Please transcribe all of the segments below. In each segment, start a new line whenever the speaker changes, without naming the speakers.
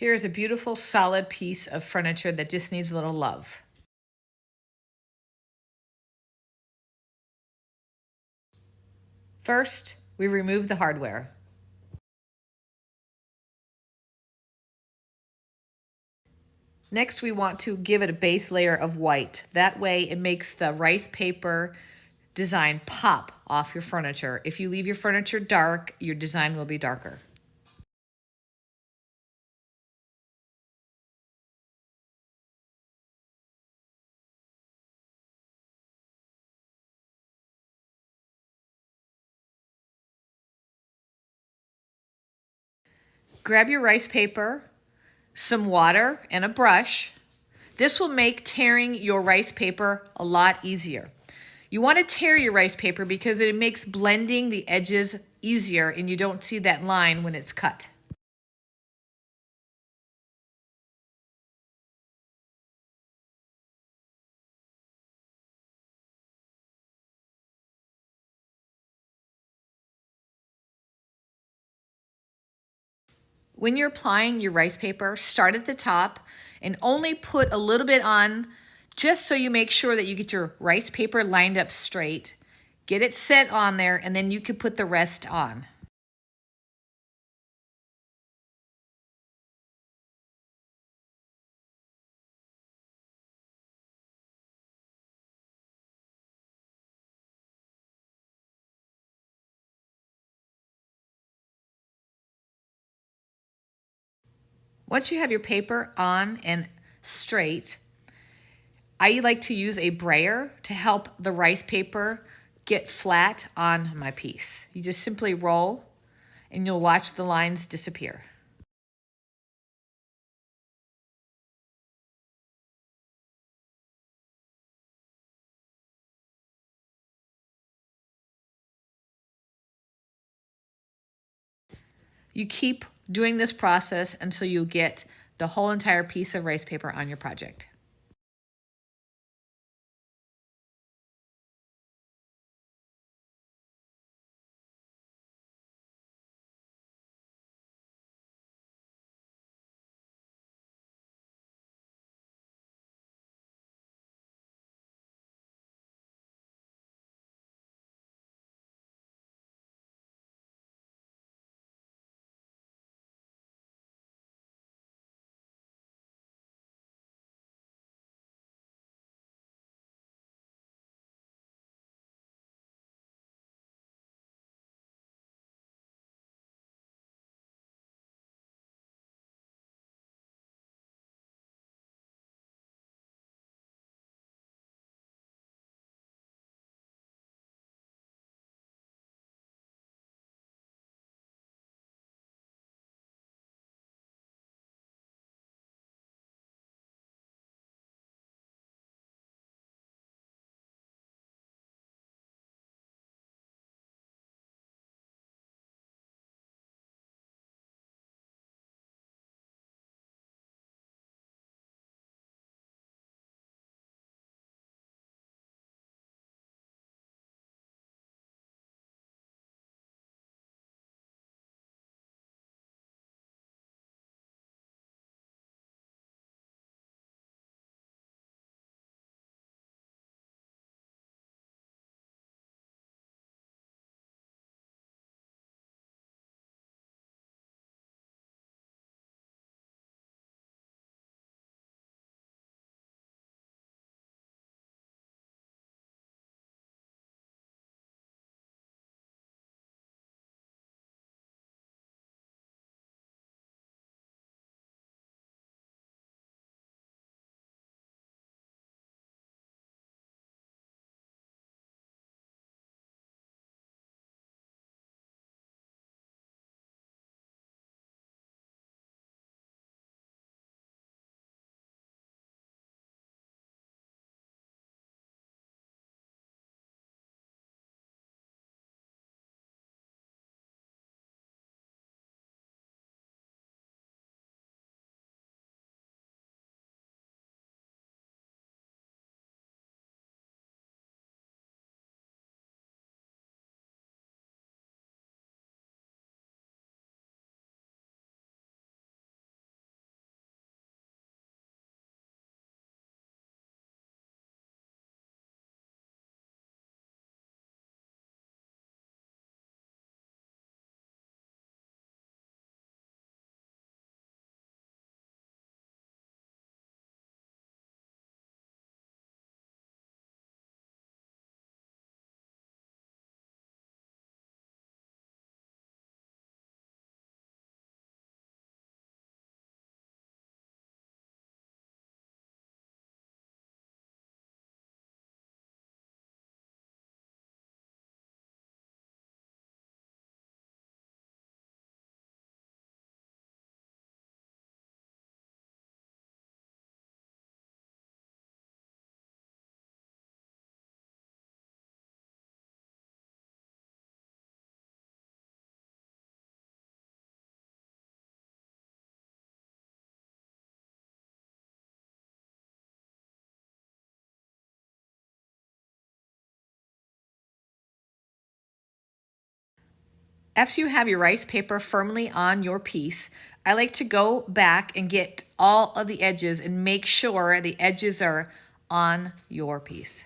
Here's a beautiful solid piece of furniture that just needs a little love. First, we remove the hardware. Next, we want to give it a base layer of white. That way it makes the rice paper design pop off your furniture. If you leave your furniture dark, your design will be darker. Grab your rice paper, some water, and a brush. This will make tearing your rice paper a lot easier. You want to tear your rice paper because it makes blending the edges easier and you don't see that line when it's cut. When you're applying your rice paper, start at the top and only put a little bit on just so you make sure that you get your rice paper lined up straight. Get it set on there and then you can put the rest on. Once you have your paper on and straight, I like to use a brayer to help the rice paper get flat on my piece. You just simply roll and you'll watch the lines disappear. You keep doing this process until you get the whole entire piece of rice paper on your project. After you have your rice paper firmly on your piece, I like to go back and get all of the edges and make sure the edges are on your piece.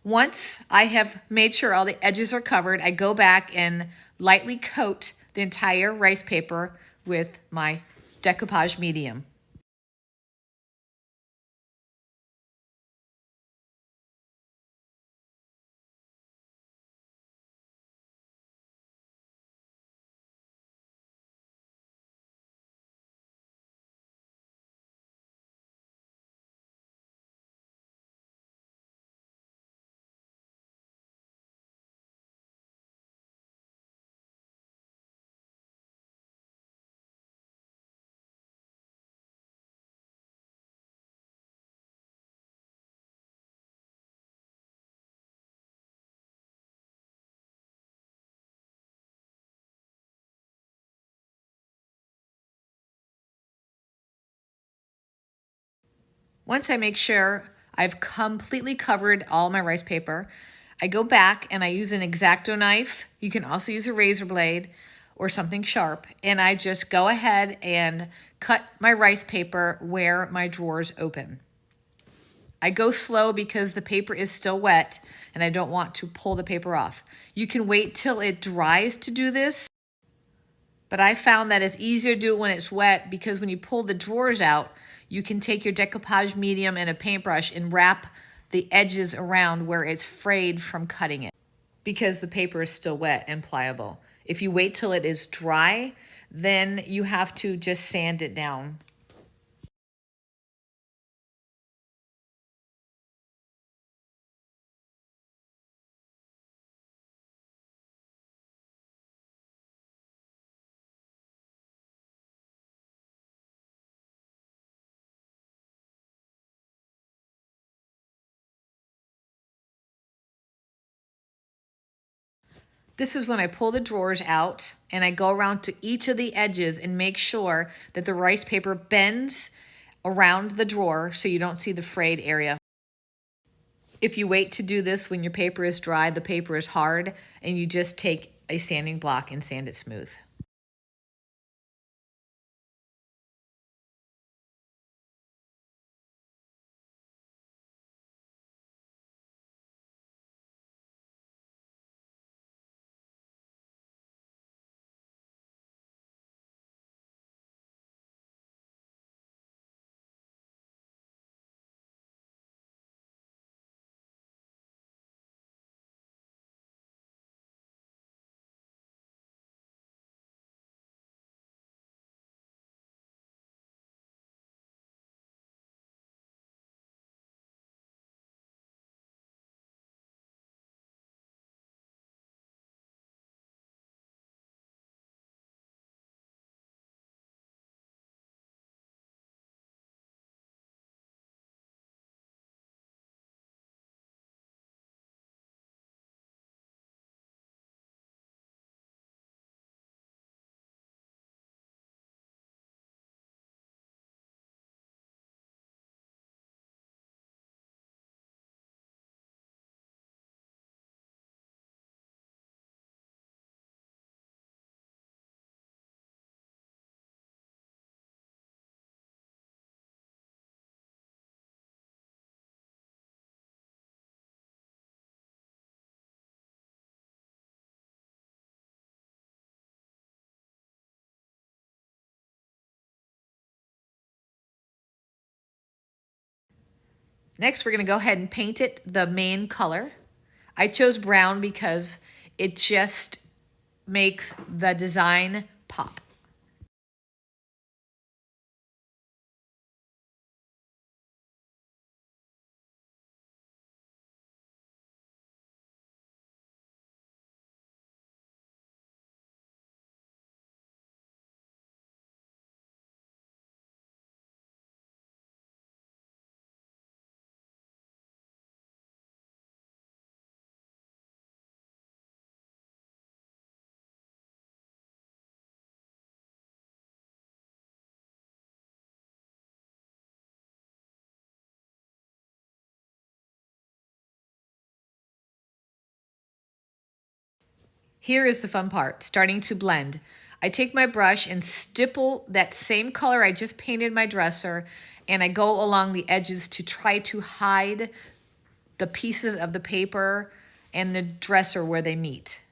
Once I have made sure all the edges are covered, I go back and lightly coat the entire rice paper with my decoupage medium. Once I make sure I've completely covered all my rice paper, I go back and I use an X-Acto knife. You can also use a razor blade or something sharp. And I just go ahead and cut my rice paper where my drawers open. I go slow because the paper is still wet and I don't want to pull the paper off. You can wait till it dries to do this, but I found that it's easier to do it when it's wet because when you pull the drawers out, you can take your decoupage medium and a paintbrush and wrap the edges around where it's frayed from cutting it because the paper is still wet and pliable. If you wait till it is dry, then you have to just sand it down. This is when I pull the drawers out and I go around to each of the edges and make sure that the rice paper bends around the drawer so you don't see the frayed area. If you wait to do this when your paper is dry, the paper is hard, and you just take a sanding block and sand it smooth. Next, we're going to go ahead and paint it the main color. I chose brown because it just makes the design pop. Here is the fun part, starting to blend. I take my brush and stipple that same color I just painted my dresser, and I go along the edges to try to hide the pieces of the paper and the dresser where they meet.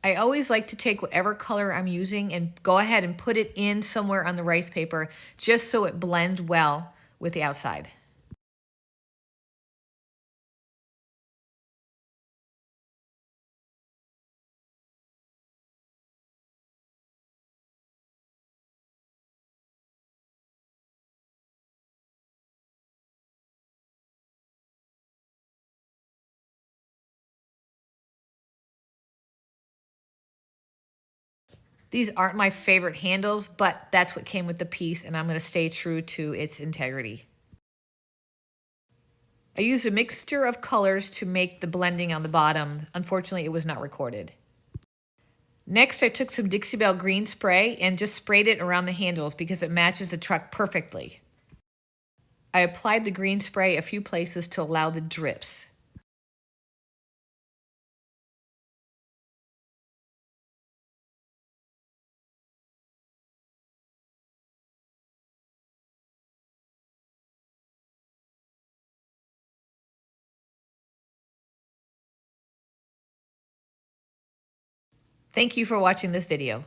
I always like to take whatever color I'm using and go ahead and put it in somewhere on the rice paper just so it blends well with the outside. These aren't my favorite handles, but that's what came with the piece, and I'm going to stay true to its integrity. I used a mixture of colors to make the blending on the bottom. Unfortunately, it was not recorded. Next, I took some Dixie Belle green spray and just sprayed it around the handles because it matches the truck perfectly. I applied the green spray a few places to allow the drips. Thank you for watching this video.